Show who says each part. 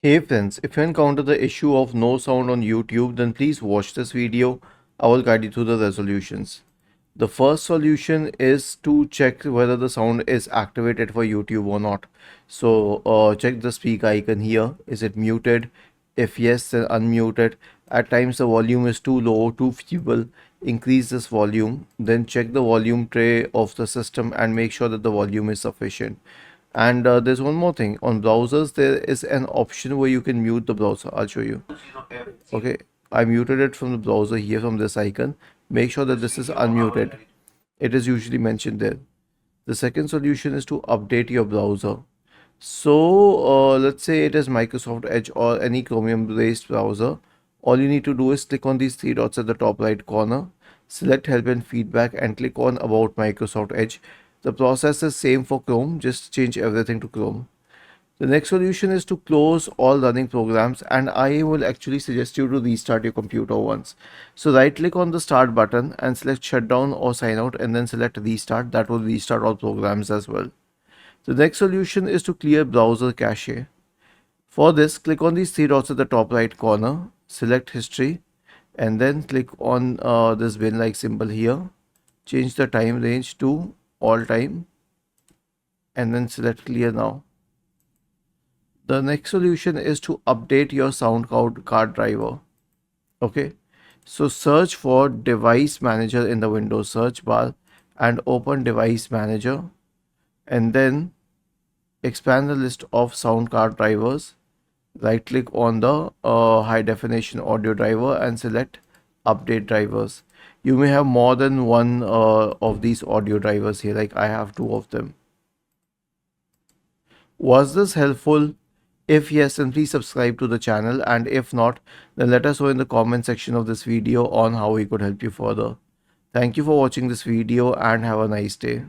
Speaker 1: Hey friends, if you encounter the issue of no sound on YouTube, then please watch this video. I will guide you through the resolutions. The first solution is to check whether the sound is activated for YouTube or not. So check the speak icon here. Is it muted? If yes, then unmute it. At times the volume is too low, too feeble. Increase this volume. Then check the volume tray of the system and make sure that the volume is sufficient. And there's one more thing. On browsers, there is an option where you can mute the browser. I'll show you. Okay, I muted it from the browser here from this icon. Make sure that this is unmuted. It is usually mentioned there. The second solution is to update your browser. So let's say it is Microsoft Edge or any Chromium based browser. All you need to do is click on these three dots at the top right corner, select help and feedback and click on about Microsoft Edge. The process is same for Chrome, just change everything to Chrome. The next solution is to close all running programs, and I will actually suggest you to restart your computer once. So right click on the start button and select shutdown or sign out and then select restart. That will restart all programs as well. The next solution is to clear browser cache. For this, click on these three dots at the top right corner, select history and then click on this bin like symbol here. Change the time range to all time and then select clear now. The next solution is to update your sound card driver. Okay, so search for device manager in the Windows search bar and open device manager and then expand the list of sound card drivers. Right click on the high definition audio driver and select update drivers. You may have more than one of these audio drivers here, like I have two of them. Was this helpful? If yes, then please subscribe to the channel, and if not, then let us know in the comment section of this video on how we could help you further. Thank you for watching this video and have a nice day.